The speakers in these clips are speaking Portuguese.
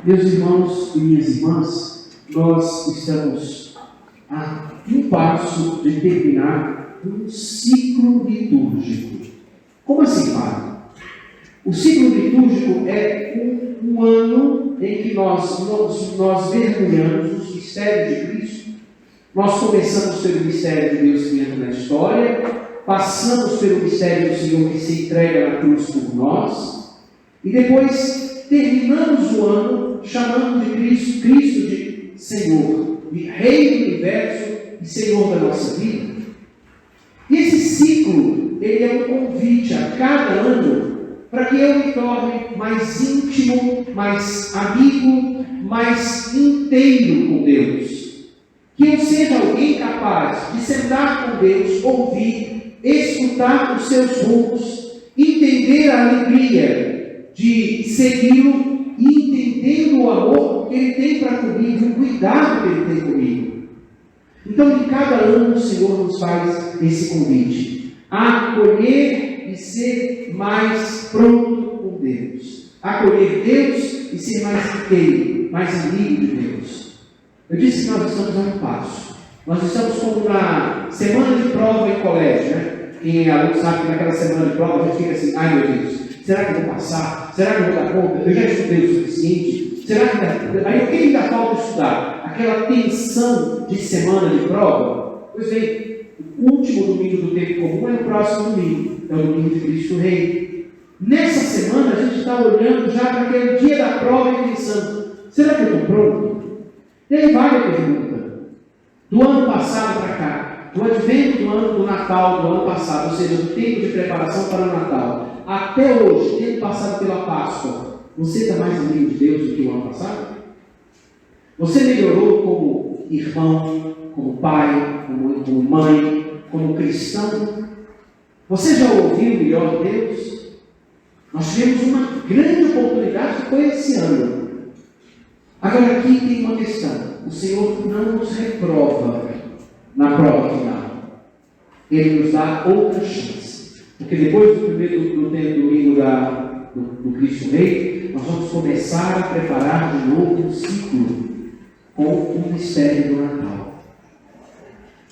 Meus irmãos e minhas irmãs, nós estamos a um passo de terminar um ciclo litúrgico. Como assim, Padre? O ciclo litúrgico é um ano em que nós mergulhamos os mistérios de Cristo. Nós começamos pelo mistério de Deus que entra na história, passamos pelo mistério do Senhor que se entrega na cruz por nós, e depois terminamos o ano chamando de Cristo de Senhor, de Rei do Universo e Senhor da nossa vida. E esse ciclo, ele é um convite a cada ano para que eu me torne mais íntimo, mais amigo, mais inteiro com Deus. Que eu seja alguém capaz de sentar com Deus, ouvir, escutar os seus rumos, entender a alegria de segui-lo e entendendo o amor que Ele tem para comigo, o cuidado que Ele tem comigo. Então, em cada ano, o Senhor nos faz esse convite a acolher e ser mais pronto com Deus. Acolher Deus e ser mais inteiro, mais amigo de Deus. Eu disse que nós estamos a um passo. Nós estamos como na semana de prova em colégio, né? E a gente sabe que naquela semana de prova a gente fica assim, ai meu Deus, será que eu vou passar? Será que eu vou dar conta? Eu já estudei o suficiente? Será que aí o que ainda falta estudar? Aquela tensão de semana de prova? Pois bem, o último domingo do tempo comum é o próximo domingo, é o domingo de Cristo Rei. Nessa semana a gente está olhando já para aquele dia da prova e pensando, será que eu estou pronto? E aí vai a pergunta, do ano passado para cá, do advento do ano do Natal do ano passado, ou seja, do tempo de preparação para o Natal, até hoje, tendo passado pela Páscoa, você está mais amigo de Deus do que o ano passado? Você melhorou como irmão, como pai, como mãe, como cristão? Você já ouviu melhor de Deus? Nós tivemos uma grande oportunidade que foi esse ano. Agora aqui tem uma questão. O Senhor não nos reprova na prova final. Ele nos dá outra chance. Porque depois do primeiro domingo do Cristo Rei, nós vamos começar a preparar de novo um ciclo com o mistério do Natal.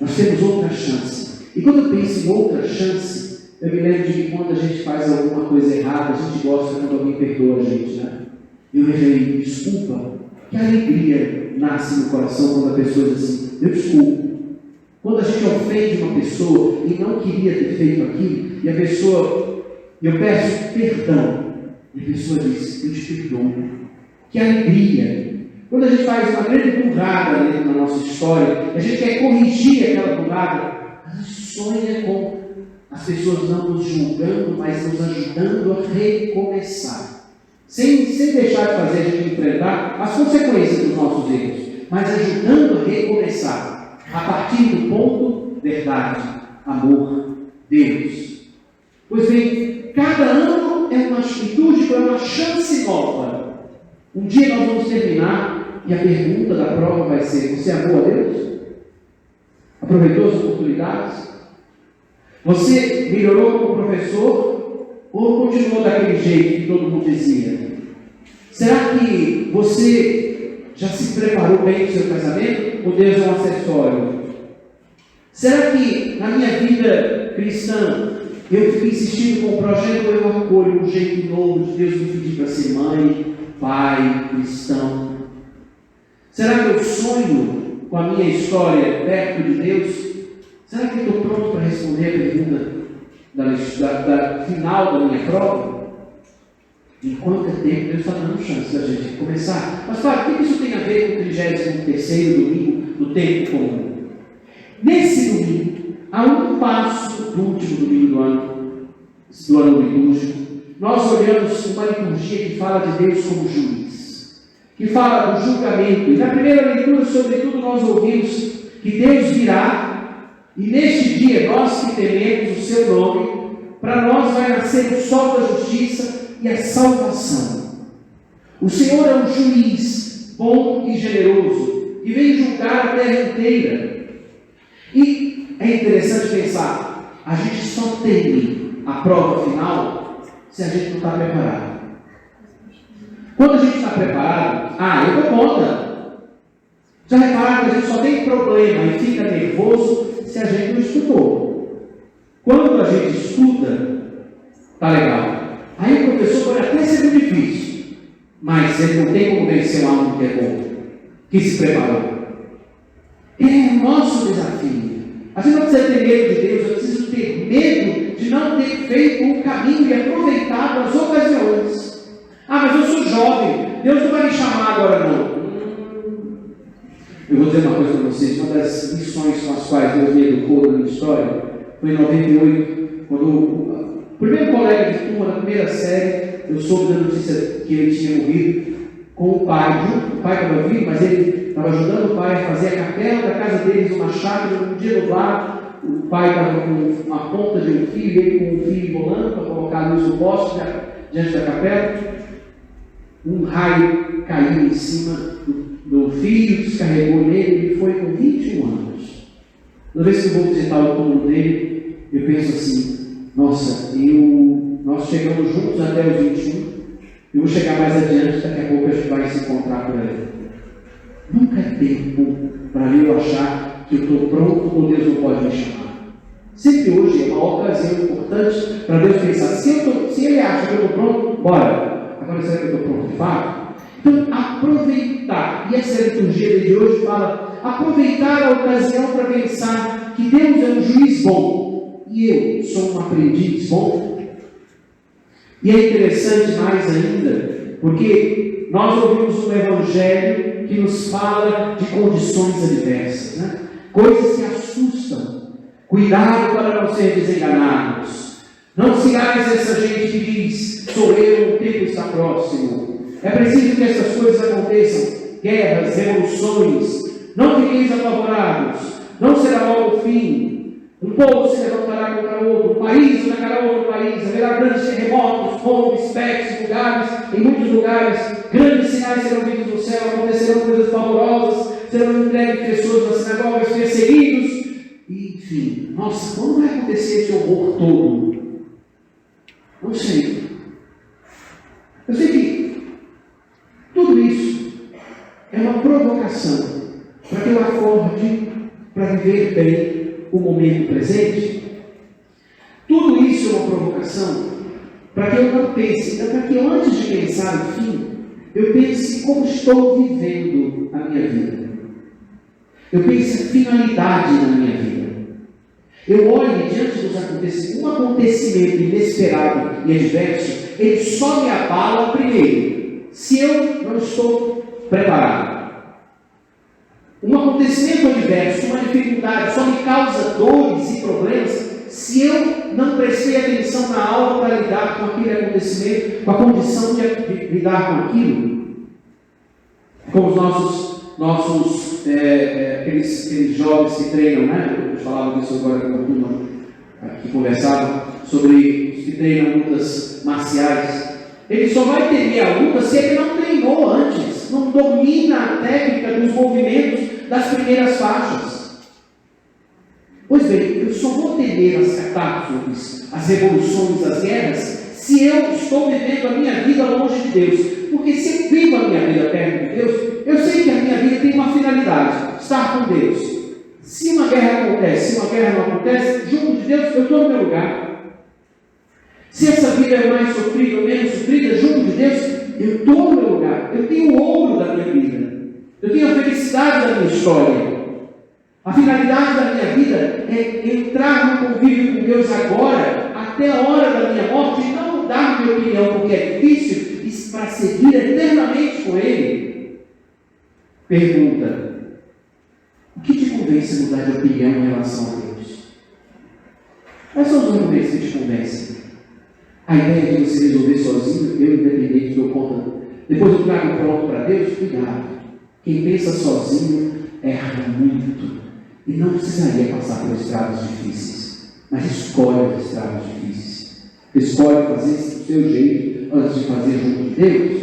Nós temos outra chance. E quando eu penso em outra chance, eu me lembro de que quando a gente faz alguma coisa errada, a gente gosta quando alguém perdoa a gente, né? Eu revelei, desculpa. Que alegria nasce no coração quando a pessoa diz assim, eu desculpo. Quando a gente ofende uma pessoa e não queria ter feito aquilo, e a pessoa, eu peço perdão, e a pessoa diz, eu te perdoo. Que alegria. Quando a gente faz uma grande burrada dentro da nossa história, a gente quer corrigir aquela burrada, a gente sonha com as pessoas não nos julgando, mas nos ajudando a recomeçar. Sem deixar de fazer a gente enfrentar as consequências dos nossos erros, mas ajudando a recomeçar, a partir do ponto, verdade, amor, Deus. Pois bem, cada ano é uma litúrgica, é uma chance nova. Um dia nós vamos terminar e a pergunta da prova vai ser, você amou a Deus? Aproveitou as oportunidades? Você melhorou como professor? Ou continuou daquele jeito que todo mundo dizia? Será que você já se preparou bem para o seu casamento? Ou Deus é um acessório? Será que na minha vida cristã eu fico insistindo com o projeto ou eu acolho um jeito novo de Deus me pedir para ser mãe, pai, cristão? Será que eu sonho com a minha história perto de Deus? Será que eu estou pronto para responder a pergunta da final da minha prova? Enquanto é tempo, Deus está dando chance da gente começar. Mas claro, o que isso tem a ver com o 33º domingo do tempo comum? Nesse domingo, há um passo do último domingo do ano litúrgico. Nós olhamos uma liturgia que fala de Deus como juiz, que fala do julgamento. E na primeira leitura, sobretudo, nós ouvimos que Deus virá. E neste dia, nós que tememos o seu nome, para nós vai nascer o sol da justiça e a salvação. O Senhor é um juiz bom e generoso, que vem julgar a terra inteira. E é interessante pensar, a gente só tem a prova final se a gente não está preparado. Quando a gente está preparado, eu dou conta. Já repararam que a gente só tem problema e fica nervoso se a gente não estudou. Quando a gente estuda, tá legal. Aí o professor pode até ser muito difícil, mas ele não tem como vencer um aluno que é bom, que se preparou. É o nosso desafio. A gente não precisa ter medo de Deus, eu preciso ter medo de não ter feito um caminho e aproveitado as ocasiões. Mas eu sou jovem, Deus não vai me chamar agora não. Eu vou dizer uma coisa para vocês, uma das lições com as quais Deus me educou na minha história foi em 98, quando o primeiro colega de turma da primeira série, eu soube da notícia que ele tinha morrido com o pai. O pai estava vivo, mas ele estava ajudando o pai a fazer a capela da casa deles, uma chácara, um dia nublado. O pai estava com uma ponta de um fio, ele com um fio volando para colocar a luz no poste diante da capela. Um raio caiu em cima do fio, descarregou nele, ele foi com 21 anos. Toda vez que eu vou visitar o túmulo dele, eu penso assim, nossa, nós chegamos juntos até os 21, eu vou chegar mais adiante, daqui a pouco a gente vai se encontrar por aí. Nunca é tempo para eu achar que eu estou pronto ou Deus não pode me chamar. Sempre hoje é uma ocasião importante para Deus pensar, se ele acha que eu estou pronto, bora. Agora será que eu estou pronto de fato? Então, aproveitar, e essa liturgia de hoje fala, aproveitar a ocasião para pensar que Deus é um juiz bom, e eu sou um aprendiz bom. E é interessante mais ainda, porque nós ouvimos um evangelho que nos fala de condições adversas, né? Coisas que assustam. Cuidado para não ser desenganados. Não sigais essa gente que diz, sou eu, o tempo está próximo. É preciso que essas coisas aconteçam, guerras, revoluções. Não fiqueis apavorados, não será logo o fim. Um povo se levantará contra outro, um país atacará outro país, haverá grandes terremotos, fomes, pestes, em muitos lugares, grandes sinais serão vistos no céu, acontecerão coisas pavorosas, serão entregues pessoas nas sinagogas, perseguidos, enfim. Nossa, quando vai acontecer esse horror todo? Não sei. Eu sei que tudo isso é uma provocação para que eu acorde para viver bem o momento presente. Tudo isso é uma provocação para que eu não pense, para que eu, antes de pensar no fim, eu pense como estou vivendo a minha vida. Eu pense a finalidade da minha vida. Eu olho diante dos acontecimentos, um acontecimento inesperado e adverso, ele só me abala primeiro, se eu não estou preparado. Um acontecimento adverso, uma dificuldade, só me causa dores e problemas, se eu não prestei atenção na aula para lidar com aquele acontecimento, com a condição de lidar com aquilo. Como os nossos aqueles jovens que treinam, né? Eu falava disso agora com uma turma que conversava sobre os que treinam lutas marciais. Ele só vai temer a luta se ele não treinou antes, não domina a técnica dos movimentos das primeiras faixas. Pois bem, eu só vou temer as catástrofes, as revoluções, as guerras, se eu estou vivendo a minha vida longe de Deus. Porque se eu vivo a minha vida perto de Deus, eu sei que a minha vida tem uma finalidade, estar com Deus. Se uma guerra acontece, se uma guerra não acontece, junto de Deus, eu estou no meu lugar. Se essa vida é mais sofrida ou menos sofrida, junto de Deus, eu estou no meu lugar. Eu tenho o ouro da minha vida. Eu tenho a felicidade da minha história. A finalidade da minha vida é entrar no convívio com Deus agora, até a hora da minha morte, e não mudar minha opinião, porque é difícil, e para seguir eternamente com Ele. Pergunta: o que te convence a mudar de opinião em relação a Deus? Quais são os argumentos que te convencem? A ideia de você resolver sozinho, eu independente, dou conta. Depois eu trago pronto para Deus? Cuidado. Quem pensa sozinho erra muito. E não precisaria passar por estradas difíceis, mas escolhe as estradas difíceis. Escolhe fazer isso do seu jeito antes de fazer junto de Deus.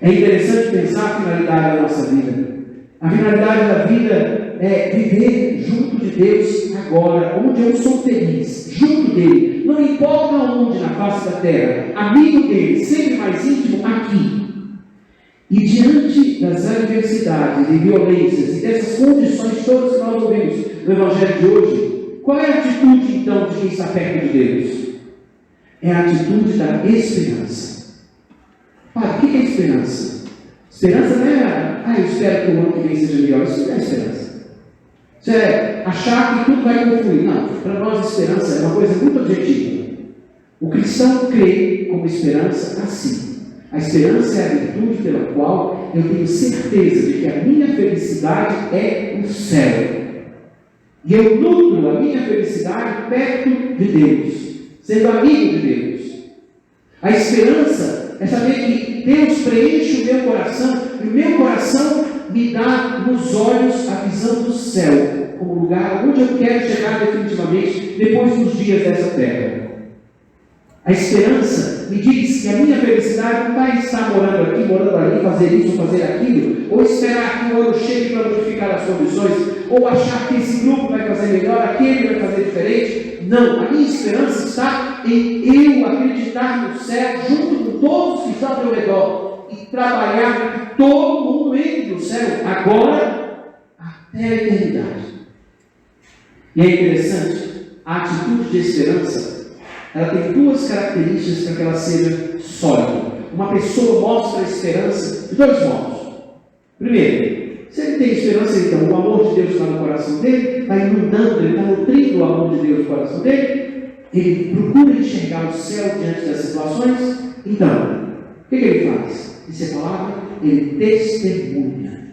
É interessante pensar a finalidade da nossa vida. A finalidade da vida é viver junto junto de Deus agora, onde eu sou feliz, junto dele, não importa onde na face da terra, amigo dele, sempre mais íntimo aqui. E diante das adversidades e violências e dessas condições todas que nós ouvimos no Evangelho de hoje, qual é a atitude então de quem está perto de Deus? É a atitude da esperança. Pai, o que é esperança? Esperança não é, eu espero que o ano que vem seja melhor. Isso não é esperança. Isso é achar que tudo vai confluir. Não, para nós esperança é uma coisa muito objetiva. O cristão crê como esperança assim. A esperança é a virtude pela qual eu tenho certeza de que a minha felicidade é o céu. E eu nutro a minha felicidade perto de Deus, sendo amigo de Deus. A esperança é saber que Deus preenche o meu coração, e o meu coração me dá nos olhos a visão do céu, como lugar onde eu quero chegar definitivamente depois dos dias dessa terra. A esperança me diz que a minha felicidade não vai estar morando aqui, morando ali, fazer isso, fazer aquilo, ou esperar que o ano chegue para modificar as condições, ou achar que esse grupo vai fazer melhor, aquele vai fazer diferente. Não, a minha esperança está em eu acreditar no céu, junto com todos que estão ao meu redor, e trabalhar para que todo mundo entre no céu, agora, até a eternidade. E é interessante, a atitude de esperança, ela tem duas características para que ela seja sólida. Uma pessoa mostra a esperança de dois modos. Primeiro, se ele tem esperança, então o amor de Deus está no coração dele, está inundando, ele está nutrindo o amor de Deus no coração dele, ele procura enxergar o céu diante das situações. Então, o que ele faz? Isso é palavra, ele testemunha.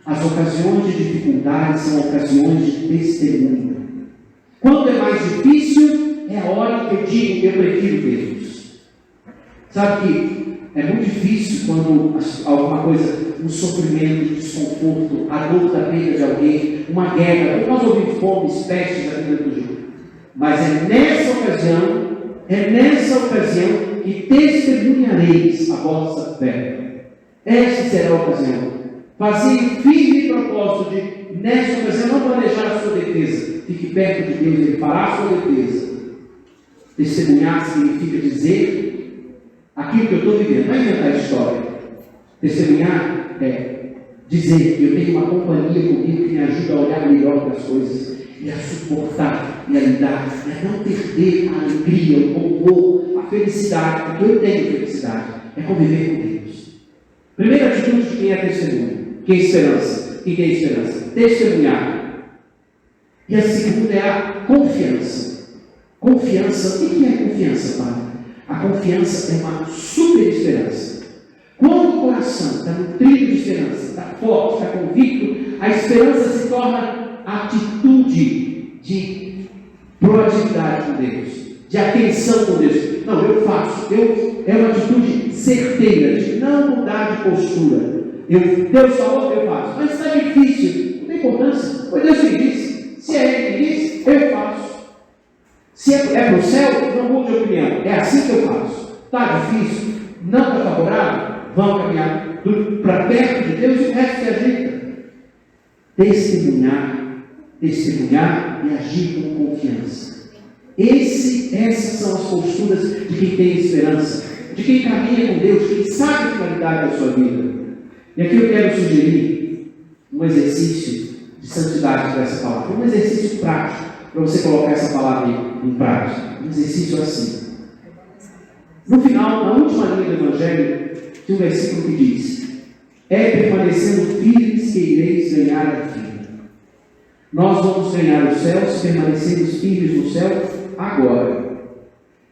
As ocasiões de dificuldade são ocasiões de testemunho. Quando é mais difícil, é a hora que eu digo, eu prefiro Deus. Sabe que é muito difícil quando alguma coisa, um sofrimento, um desconforto, a dor da perda de alguém, uma guerra, nós ouvimos fomes, pestes na vida do Júlio. Mas é nessa ocasião que testemunhareis a vossa fé. Esta será a ocasião. Fazer firme propósito de, nessa ocasião, não planejar a sua defesa. Fique perto de Deus, Ele fará a sua defesa. Testemunhar significa dizer aquilo que eu estou vivendo, não é inventar história. Testemunhar é dizer que eu tenho uma companhia comigo que me ajuda a olhar melhor para as coisas e a suportar e a lidar, e a não perder a alegria, o bom humor, a felicidade, porque eu tenho felicidade, é conviver com Deus. Primeira atitude de quem é testemunho, quem é esperança, quem tem esperança, testemunhar. E a segunda é a confiança. Confiança, o que é confiança, Pai? A confiança é uma super esperança. Quando o coração está nutrido de esperança, está forte, está convicto, a esperança se torna atitude de proatividade com Deus, de atenção com Deus. Não, eu faço, é uma atitude certeira, de não mudar de postura. Deus falou, eu faço. Mas está difícil, não tem importância. Foi Deus que disse. Se é Ele que disse, eu faço. Se é para o céu, não mude de opinião. É assim que eu faço. Está difícil, não está favorável, vamos caminhar para perto de Deus e o resto se ajeita. Testemunhar e agir com confiança. Essas são as posturas de quem tem esperança, de quem caminha com Deus, de quem sabe a finalidade da sua vida. E aqui eu quero sugerir um exercício de santidade para essa palavra, um exercício prático, para você colocar essa palavra em prática. Um exercício assim. No final, na última linha do Evangelho, tem um versículo que diz: é permanecendo firmes que ireis ganhar a vida. Nós vamos ganhar os céus, permanecendo firmes no céu agora.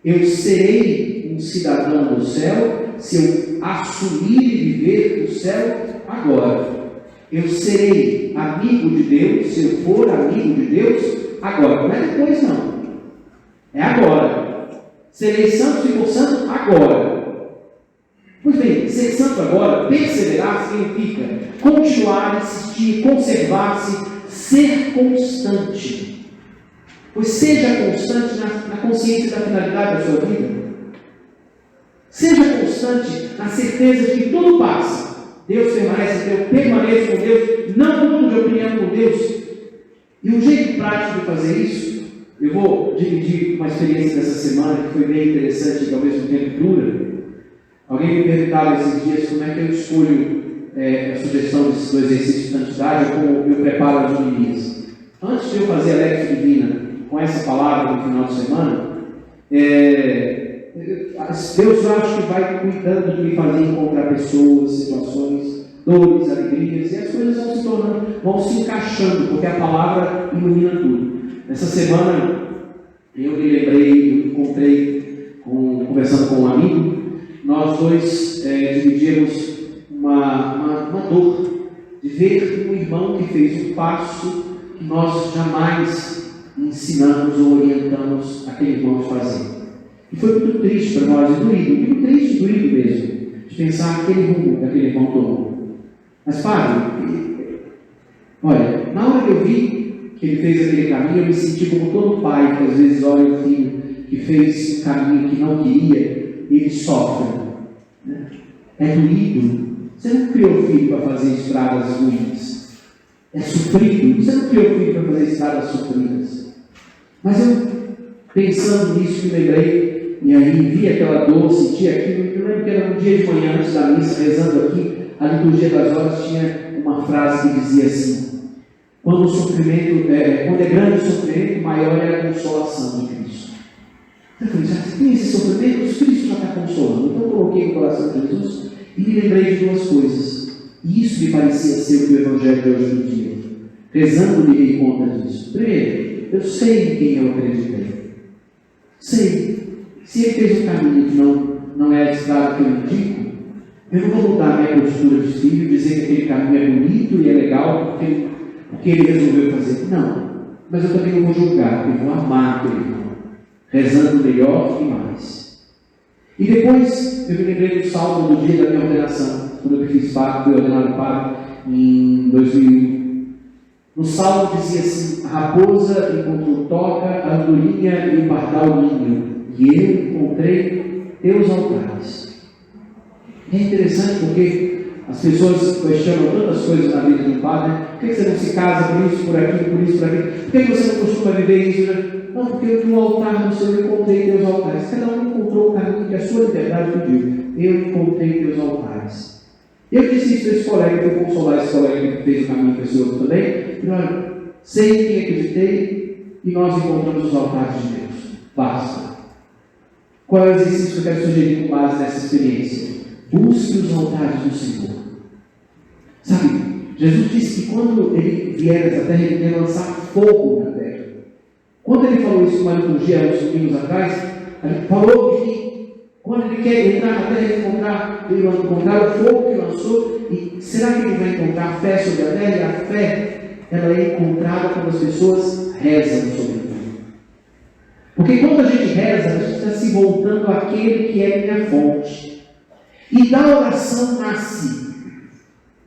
Eu serei um cidadão do céu se eu assumir e viver o céu agora. Eu serei amigo de Deus se eu for amigo de Deus agora. Não é depois, não. É agora. Serei santo se for santo agora. Pois bem, ser santo agora, perseverar, significa continuar, insistir, conservar-se, ser constante. Pois seja constante na consciência da finalidade da sua vida. Seja constante na certeza de que tudo passa. Deus permanece, eu permaneço com Deus, não mudo de opinião com Deus. E um jeito prático de fazer isso, eu vou dividir uma experiência dessa semana que foi bem interessante e que ao mesmo tempo dura. Alguém me perguntava esses dias como é que eu escolho a sugestão do exercício de santidade ou como eu preparo as homilias. Antes de eu fazer a Lectio Divina com essa palavra no final de semana, Deus, eu acho que vai cuidando de me fazer encontrar pessoas, situações, dores, alegrias, e as coisas vão se encaixando, porque a palavra ilumina tudo. Essa semana, eu me lembrei, conversando com um amigo, nós dois dividimos uma dor de ver um irmão que fez um passo que nós jamais ensinamos ou orientamos aquele irmão a fazer. E foi muito triste para nós, muito triste, doído mesmo, de pensar aquele rumo que aquele irmão tomou. Mas, Padre, olha, na hora que eu vi que ele fez aquele caminho, eu me senti como todo pai que às vezes olha o filho que fez um caminho que não queria, e ele sofre. Né? É doído. Você não criou o filho para fazer estradas ruins. É sofrido. Você não criou o filho para fazer estradas sofridas. Mas eu, pensando nisso, me lembrei, e aí vi aquela dor, senti aquilo. Eu lembro que era um dia de manhã, antes da missa, rezando aqui, a liturgia das horas tinha uma frase que dizia assim: quando é grande o sofrimento, maior é a consolação de Cristo. Eu falei, já tem esse sofrimento, Cristo já está consolando. Então eu coloquei no coração de Jesus e me lembrei de duas coisas. E isso me parecia ser o que o Evangelho de hoje me dia. Rezando, me dei conta disso. Primeiro, eu sei em quem eu acreditei. Sei. Se ele fez um caminho que não é a estrada que eu indico, eu não vou mudar a minha postura de filho, dizer que aquele caminho é bonito e é legal porque ele resolveu fazer. Não. Mas eu também não vou julgar, eu vou amar aquele irmão, rezando melhor e mais. E depois eu me lembrei do salmo do dia da minha ordenação, quando eu fiz parte, fui ordenado padre em 2001. No salmo dizia assim: a raposa encontrou toca, a andorinha e o pardal ninho, e eu encontrei teus altares. É interessante porque as pessoas questionam tantas coisas na vida de um padre, né? Por que você não se casa por isso, por aquilo, por isso, por aquilo? Por que você não costuma viver isso? Né? Não, porque no altar do Senhor eu encontrei teus altares. Cada um encontrou o caminho que a sua liberdade pediu. Eu encontrei teus altares. Eu disse isso para esse colega, eu fui consolar esse colega que fez o caminho para esse outro também. E olha, sei em quem acreditei e nós encontramos os altares de Deus. Basta. Qual é o exercício que eu quero sugerir com base nessa experiência? Busque os altares do Senhor. Sabe, Jesus disse que quando ele vier a essa terra, ele quer lançar fogo na terra. Quando ele falou isso com uma liturgia há uns domingos atrás, ele falou que quando ele quer entrar na terra, ele vai encontrar o fogo que lançou. E será que ele vai encontrar fé sobre a terra? E a fé, ela é encontrada quando as pessoas rezam sobre tudo. Porque quando a gente reza, a gente está se voltando àquele que é minha fonte. E da oração nasce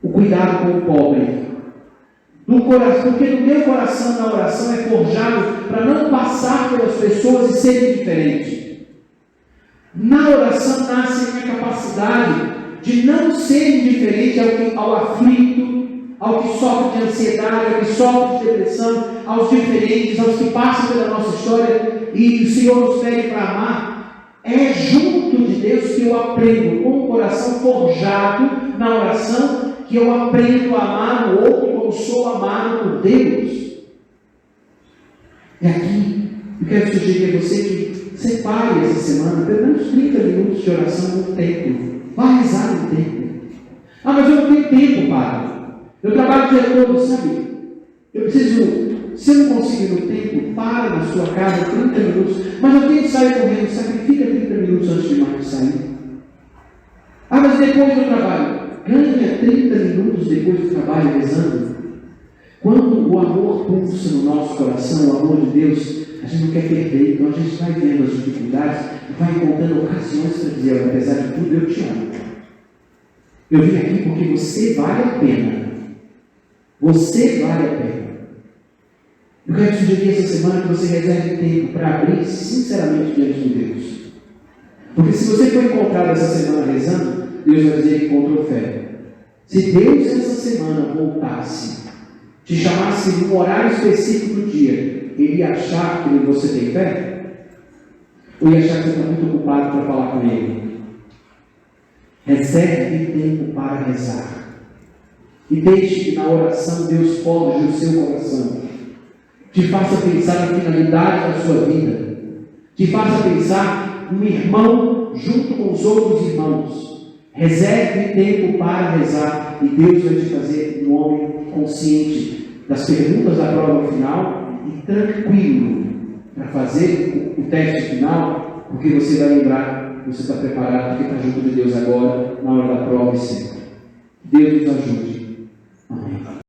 o cuidado com o pobre. Do coração, porque no meu coração, na oração, é forjado para não passar pelas pessoas e ser diferente. Na oração nasce a minha capacidade de não ser indiferente ao aflito, ao que sofre de ansiedade, ao que sofre de depressão, aos diferentes, aos que passam pela nossa história e o Senhor nos pede para amar. É junto de Deus que eu aprendo, com o coração forjado na oração, que eu aprendo a amar o outro como sou amado por Deus. E aqui, eu quero sugerir a você que separe essa semana, pelo menos 30 minutos de oração no templo. Vá rezar no templo. Ah, mas eu não tenho tempo, Padre. Eu trabalho o dia todo, sabe? Eu preciso, se eu não consigo ir no templo, para na sua casa 30 minutos, mas eu tenho que sair correndo, sacrifica 30 minutos antes de mais sair. Ah, mas depois do trabalho, ganha 30 minutos depois do trabalho rezando. Quando o amor pulsa no nosso coração, o amor de Deus, a gente não quer perder, então a gente vai vendo as dificuldades e vai encontrando ocasiões para dizer: apesar de tudo, eu te amo. Eu vim aqui porque você vale a pena. Você vale a pena. Eu quero sugerir essa semana que você reserve tempo para abrir-se sinceramente diante de Deus. Porque se você for encontrado essa semana rezando, Deus vai dizer que encontrou fé. Se Deus essa semana voltasse te chamasse num horário específico do dia, ele ia achar que você tem fé? Ou ia achar que você está muito ocupado para falar com ele? Reserve tempo para rezar. E deixe que na oração Deus forje o seu coração. Te faça pensar na finalidade da sua vida. Te faça pensar um irmão junto com os outros irmãos. Reserve tempo para rezar e Deus vai te fazer um homem consciente das perguntas da prova final e tranquilo para fazer o teste final, porque você vai lembrar que você está preparado, porque está junto de Deus agora, na hora da prova e sempre. Deus nos ajude. Amém.